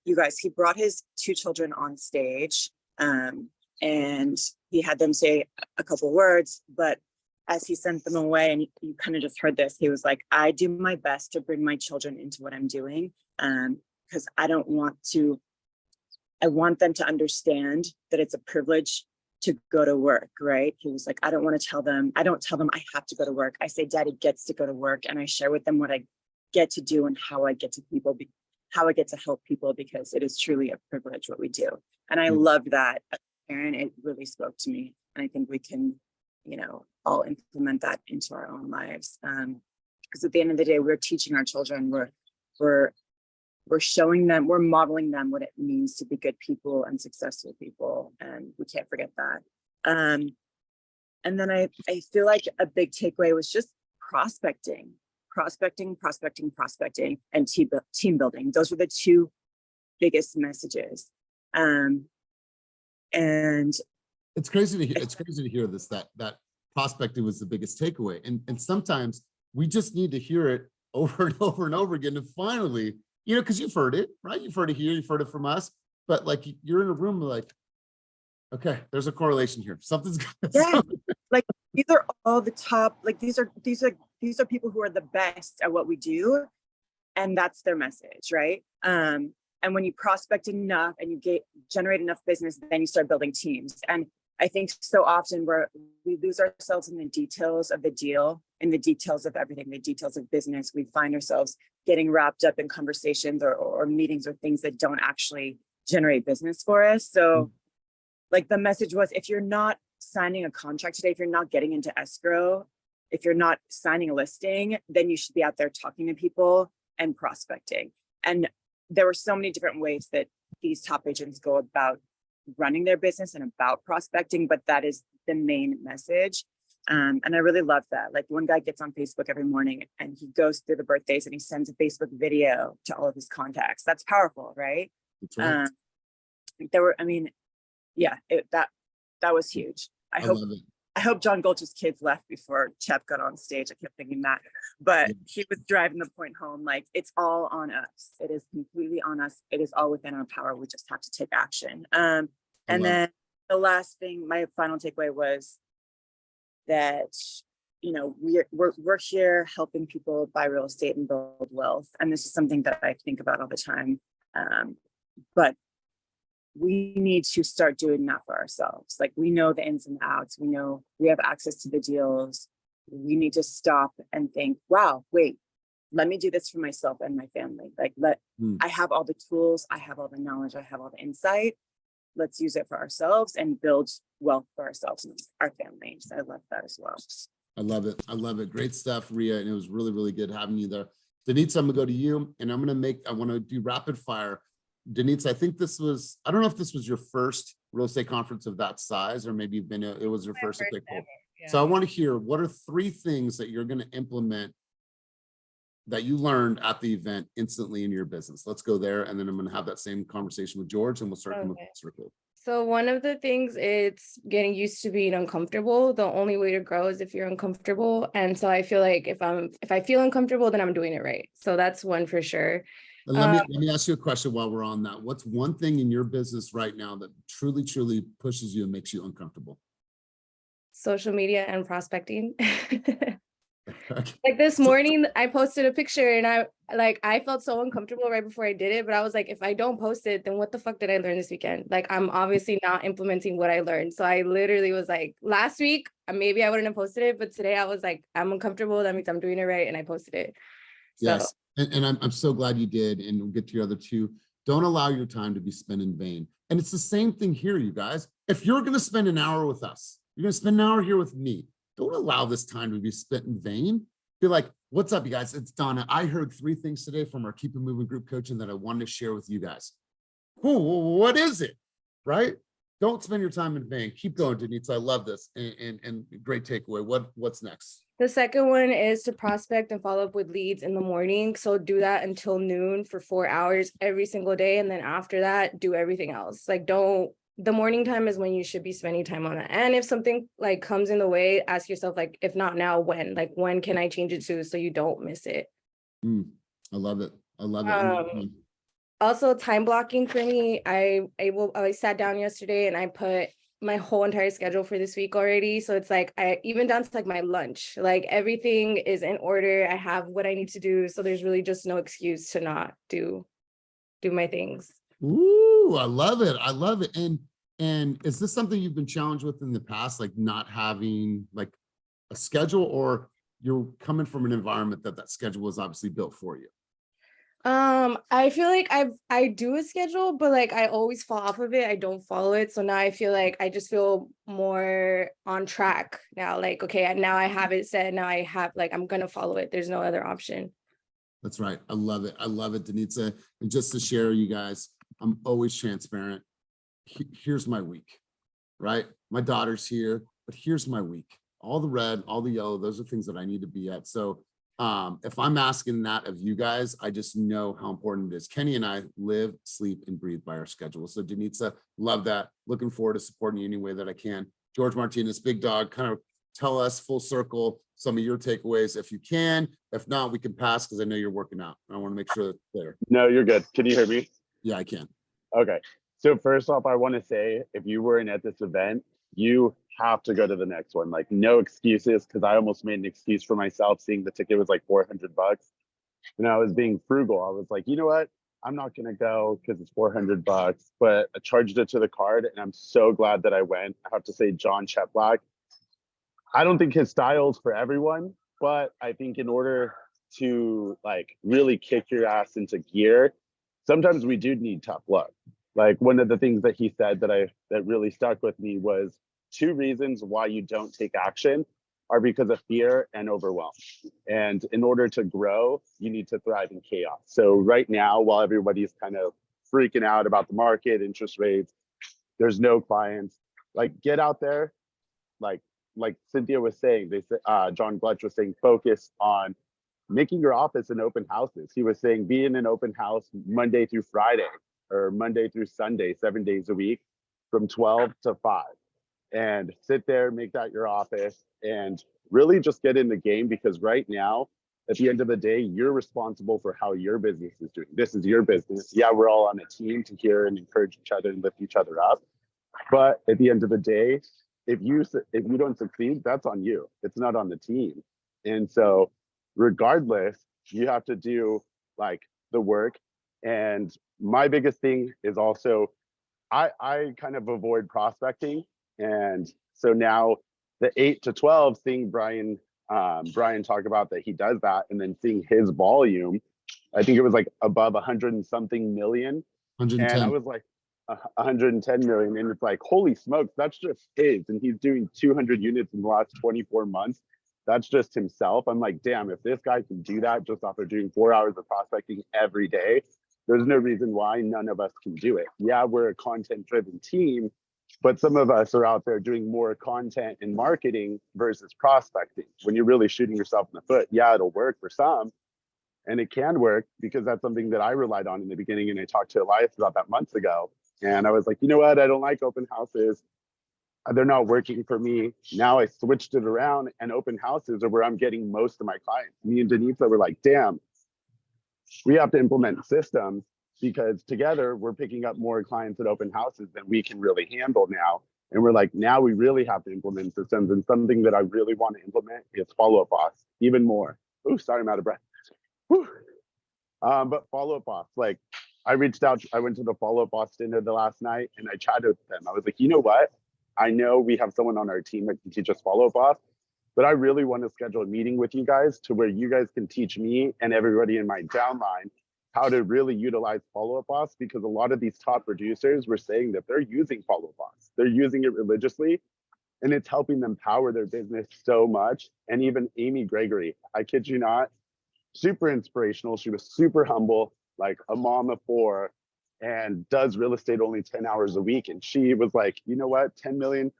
brought his 2 children on stage. And he had them say a couple words, but as he sent them away, and you kind of just heard this, he was like, I do my best to bring my children into what I'm doing, because I want them to understand that it's a privilege to go to work, right? He was like, I don't tell them I have to go to work. I say daddy gets to go to work, and I share with them what I get to do and how I get to how I get to help people, because it is truly a privilege what we do. And I love that as a parent. It really spoke to me. And I think we can, all implement that into our own lives. Because at the end of the day, we're teaching our children, we're showing them, we're modeling them what it means to be good people and successful people. And we can't forget that. And then I feel like a big takeaway was just prospecting, and team building. Those were the two biggest messages. And it's crazy to hear. It's crazy to hear this, that prospecting was the biggest takeaway. And sometimes we just need to hear it over and over and over again. And finally, because you've heard it, right? You've heard it here, you've heard it from us, but like you're in a room like, okay, there's a correlation here. Something's yeah, like these are all the top, like these are people who are the best at what we do. And that's their message, right? And when you prospect enough and you generate enough business, then you start building teams. And I think so often we lose ourselves in the details of the deal, in the details of everything, the details of business. We find ourselves getting wrapped up in conversations or meetings or things that don't actually generate business for us. So like the message was, if you're not signing a contract today, if you're not getting into escrow, if you're not signing a listing, then you should be out there talking to people and prospecting. And there were so many different ways that these top agents go about running their business and about prospecting, but that is the main message. And I really love that. Like one guy gets on Facebook every morning and he goes through the birthdays and he sends a Facebook video to all of his contacts. That's powerful, right? That's right. That was huge. I hope John Gulch's kids left before Chep got on stage. I kept thinking that, but he was driving the point home. Like, it's all on us. It is completely on us. It is all within our power. We just have to take action. And then the last thing, my final takeaway was that, we're here helping people buy real estate and build wealth. And this is something that I think about all the time. But we need to start doing that for ourselves. Like, we know the ins and outs. We know we have access to the deals. We need to stop and think, wow, wait, let me do this for myself and my family. Like, I have all the tools, I have all the knowledge, I have all the insight. Let's use it for ourselves and build wealth for ourselves and our families. I love that as well. I love it. I love it. Great stuff, Ria. And it was really, really good having you there. Denise, I'm gonna go to you and I want to do rapid fire. Denise, I think I don't know if this was your first real estate conference of that size, or maybe it was your first. Okay, cool. Yeah. So I want to hear, what are 3 things that you're going to implement that you learned at the event instantly in your business? Let's go there. And then I'm going to have that same conversation with George and we'll start with the circle. So one of the things, it's getting used to being uncomfortable. The only way to grow is if you're uncomfortable. And so I feel like if I feel uncomfortable, then I'm doing it right. So that's one for sure. Let me ask you a question while we're on that. What's one thing in your business right now that truly, truly pushes you and makes you uncomfortable? Social media and prospecting. Like this morning, I posted a picture and I felt so uncomfortable right before I did it, but I was like, if I don't post it, then what the fuck did I learn this weekend? Like, I'm obviously not implementing what I learned. So I literally was like, last week, maybe I wouldn't have posted it, but today I was like, I'm uncomfortable. That means I'm doing it right. And I posted it. So. Yes. And I'm so glad you did. And we'll get to your other 2. Don't allow your time to be spent in vain. And it's the same thing here, you guys. If you're going to spend an hour with us, you're going to spend an hour here with me. Don't allow this time to be spent in vain. Be like, what's up, you guys? It's Donna. I heard 3 things today from our Keep It Moving group coaching that I wanted to share with you guys. Cool. What is it? Right? Don't spend your time in vain. Keep going, Denise. I love this. And great takeaway. What's next? The second one is to prospect and follow up with leads in the morning. So do that until noon for 4 hours every single day. And then after that, do everything else. Like, the morning time is when you should be spending time on that. And if something like comes in the way, ask yourself, like, if not now, when? Like, when can I change it to so you don't miss it? I love it. I love it. Also, time blocking for me. I sat down yesterday and I put my whole entire schedule for this week already. So it's like, I even down to like my lunch, like everything is in order. I have what I need to do. So there's really just no excuse to not do my things. Ooh, I love it. I love it. And And is this something you've been challenged with in the past, like not having like a schedule, or you're coming from an environment that schedule was obviously built for you? I feel like I do a schedule, but like I always fall off of it. I don't follow it. So now I feel like I just feel more on track now. Like, okay, now I have it set. Now I have like, I'm gonna follow it. There's no other option. That's right. I love it. I love it, Denitza. And just to share, you guys, I'm always transparent. Here's my week, right? My daughter's here, but here's my week. All the red, all the yellow, those are things that I need to be at. So if I'm asking that of you guys, I just know how important it is. Kenny and I live, sleep, and breathe by our schedule. So Denitza, love that. Looking forward to supporting you any way that I can. George Martinez, big dog, kind of tell us full circle some of your takeaways if you can. If not, we can pass because I know you're working out. I want to make sure that's clear. No, you're good. Can you hear me? Yeah, I can. Okay. So first off, I want to say, if you weren't at this event, you have to go to the next one. Like, no excuses, because I almost made an excuse for myself seeing the ticket was like $400. And I was being frugal. I was like, you know what? I'm not going to go because it's $400, but I charged it to the card, and I'm so glad that I went. I have to say, John Cheplack, I don't think his style is for everyone, but I think in order to like really kick your ass into gear, sometimes we do need tough luck. Like, one of the things that he said that really stuck with me was 2 reasons why you don't take action are because of fear and overwhelm. And in order to grow, you need to thrive in chaos. So right now, while everybody's kind of freaking out about the market, interest rates, there's no clients, like, get out there. Like Cynthia was saying, they said, John Glutch was saying, focus on making your office in open houses. He was saying, be in an open house Monday through Friday or Monday through Sunday, 7 days a week from 12 to 5. And sit there, make that your office, and really just get in the game, because right now, at the end of the day, you're responsible for how your business is doing. This is your business. Yeah, we're all on a team to hear and encourage each other and lift each other up. But at the end of the day, if you don't succeed, that's on you. It's not on the team. And so regardless, you have to do like the work. And my biggest thing is also, I kind of avoid prospecting. And so now the 8 to 12, seeing Brian talk about that he does that, and then seeing his volume, I think it was like above 100 and something million. 110. And I was like, 110 million, and it's like, holy smokes, that's just his, and he's doing 200 units in the last 24 months. That's just himself. I'm like, damn, if this guy can do that just after doing 4 hours of prospecting every day, there's no reason why none of us can do it. Yeah, we're a content driven team, but some of us are out there doing more content and marketing versus prospecting. When you're really shooting yourself in the foot, yeah, it'll work for some. And it can work, because that's something that I relied on in the beginning. And I talked to Elias about that months ago. And I was like, you know what? I don't like open houses. They're not working for me. Now I switched it around, and open houses are where I'm getting most of my clients. Me and Denitza were like, damn, we have to implement systems, because together we're picking up more clients at open houses than we can really handle now. And we're like, now we really have to implement systems. And something that I really want to implement is Follow-Up Boss even more. Oh, sorry, I'm out of breath. Whew. But Follow-Up Boss, like, I reached out, I went to the Follow-Up Boss dinner the last night, and I chatted with them. I was like, you know what? I know we have someone on our team that can teach us Follow-Up Boss, but I really want to schedule a meeting with you guys to where you guys can teach me and everybody in my downline how to really utilize Follow-Up Boss, because a lot of these top producers were saying that they're using Follow-Up Boss. They're using it religiously, and it's helping them power their business so much. And even Amy Gregory, I kid you not, super inspirational. She was super humble, like a mom of 4, and does real estate only 10 hours a week. And she was like, you know what, 10 million,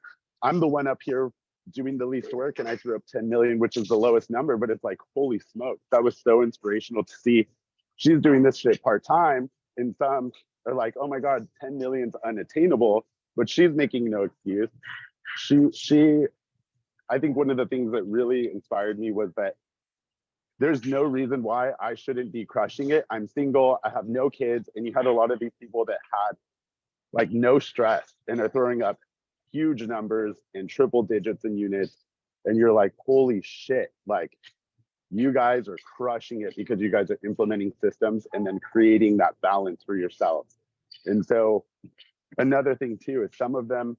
I'm the one up here doing the least work, and I threw up 10 million, which is the lowest number, but it's like, holy smoke, that was so inspirational to see. She's doing this shit part-time, and some are like, oh my God, 10 million's unattainable, but she's making no excuse. She I think one of the things that really inspired me was that there's no reason why I shouldn't be crushing it. I'm single, I have no kids, and you had a lot of these people that had like no stress and are throwing up huge numbers in triple digits in units. And you're like, holy shit, like, you guys are crushing it because you guys are implementing systems and then creating that balance for yourselves. And so another thing too is some of them,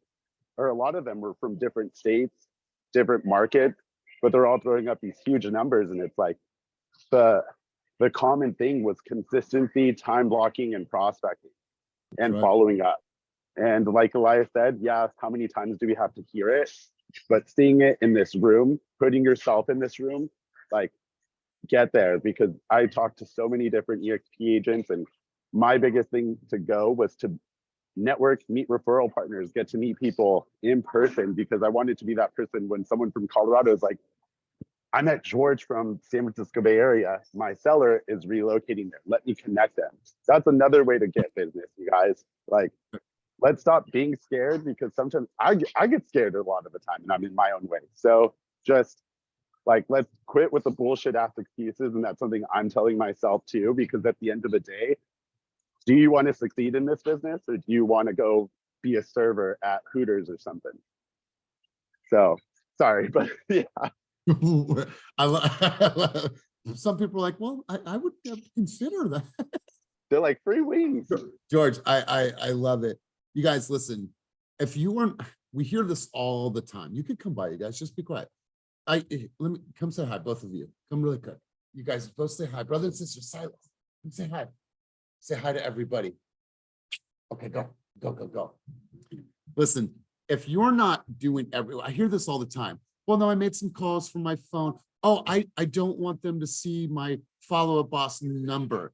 or a lot of them, were from different states, different markets, but they're all throwing up these huge numbers, and it's like the common thing was consistency, time blocking, and prospecting, and Right. following up. And like Elias said, yeah, how many times do we have to hear it? But seeing it in this room, putting yourself in this room, like, get there, because I talked to so many different EXP agents, and my biggest thing to go was to network, meet referral partners, get to meet people in person, because I wanted to be that person when someone from Colorado is like, I met George from San Francisco Bay Area. My seller is relocating there. Let me connect them. That's another way to get business, you guys. Like, let's stop being scared, because sometimes I get scared a lot of the time, and I'm in my own way. So just like, let's quit with the bullshit ass excuses. And that's something I'm telling myself too, because at the end of the day, do you want to succeed in this business, or do you want to go be a server at Hooters or something? So sorry, but yeah. Some people are like, well, I would consider that. They're like, free wings. George, I love it. You guys, listen, if you weren't, we hear this all the time. You could come by, you guys, just be quiet. Let me come say hi, both of you. Come really quick. You guys both say hi, brother and sister, silence. Come say hi. Say hi to everybody. Okay, go. Listen, if you're not doing I hear this all the time. Well, no, I made some calls from my phone. Oh, I don't want them to see my follow-up boss number.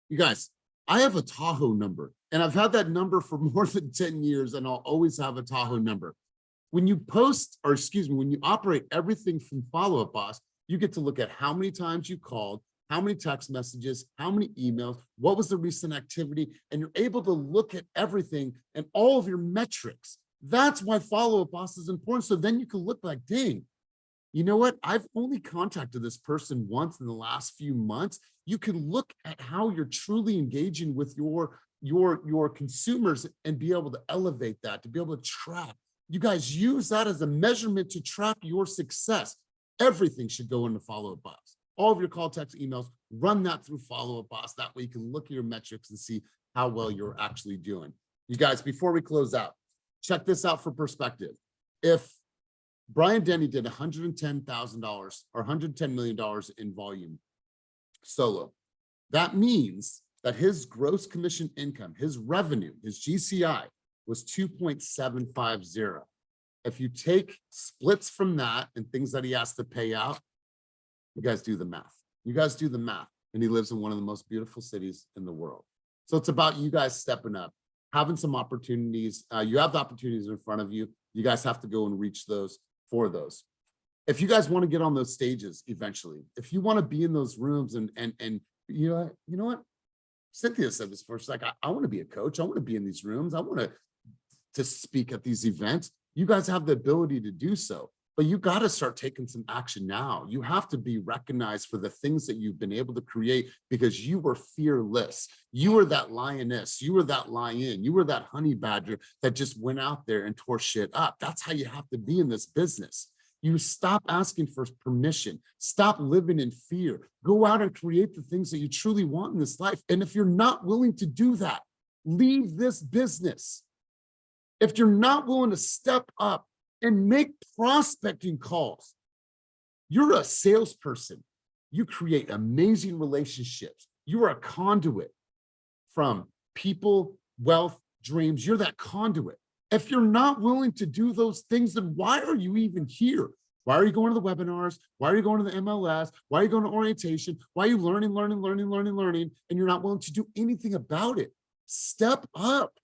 You guys, I have a Tahoe number, and I've had that number for more than 10 years, and I'll always have a Tahoe number. When you post, or excuse me, when you operate everything from follow-up boss, you get to look at how many times you called, how many text messages, how many emails, what was the recent activity, and you're able to look at everything and all of your metrics. That's why follow-up boss is important. So then you can look like, dang, you know what? I've only contacted this person once in the last few months. You can look at how you're truly engaging with your consumers and be able to elevate that, to be able to track. You guys use that as a measurement to track your success. Everything should go into follow-up boss. All of your call, text, emails, run that through follow-up boss. That way you can look at your metrics and see how well you're actually doing. You guys, before we close out, check this out for perspective. If Brian Denny did $110,000 or $110 million in volume solo, that means that his gross commission income, his revenue, his GCI was 2.750. If you take splits from that and things that he has to pay out, you guys do the math. You guys do the math. And he lives in one of the most beautiful cities in the world. So it's about you guys stepping up, having some opportunities. You have the opportunities in front of you. You guys have to go and reach those for those. If you guys want to get on those stages eventually, if you want to be in those rooms and you know what? Cynthia said this first, like, I want to be a coach. I want to be in these rooms. I want to speak at these events. You guys have the ability to do so, but you got to start taking some action now. You have to be recognized for the things that you've been able to create because you were fearless. You were that lioness. You were that lion. You were that honey badger that just went out there and tore shit up. That's how you have to be in this business. You stop asking for permission. Stop living in fear. Go out and create the things that you truly want in this life. And if you're not willing to do that, leave this business. If you're not willing to step up and make prospecting calls, you're a salesperson. You create amazing relationships. You are a conduit from people, wealth, dreams. You're that conduit. If you're not willing to do those things, then why are you even here? Why are you going to the webinars? Why are you going to the MLS? Why are you going to orientation? Why are you learning, and you're not willing to do anything about it? Step up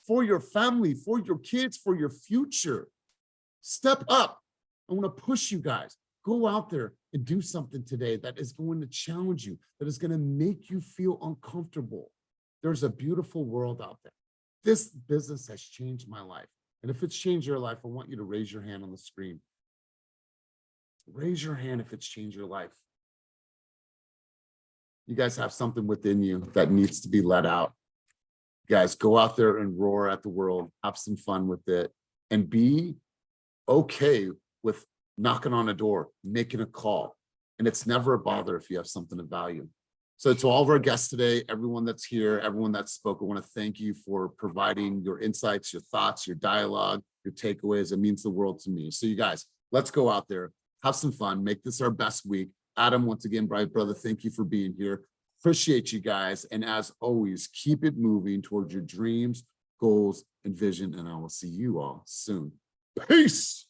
for your family, for your kids, for your future. Step up. I want to push you guys. Go out there and do something today that is going to challenge you, that is going to make you feel uncomfortable. There's a beautiful world out there. This business has changed my life. And if it's changed your life, I want you to raise your hand on the screen. Raise your hand if it's changed your life. You guys have something within you that needs to be let out. Guys, go out there and roar at the world. Have some fun with it. And be okay with knocking on a door, making a call. And it's never a bother if you have something of value. So to all of our guests today, everyone that's here, everyone that spoke, I want to thank you for providing your insights, your thoughts, your dialogue, your takeaways. It means the world to me. So you guys, let's go out there, have some fun, make this our best week. Adam, once again, Bright Brother, thank you for being here. Appreciate you guys. And as always, keep it moving towards your dreams, goals, and vision. And I will see you all soon. Peace.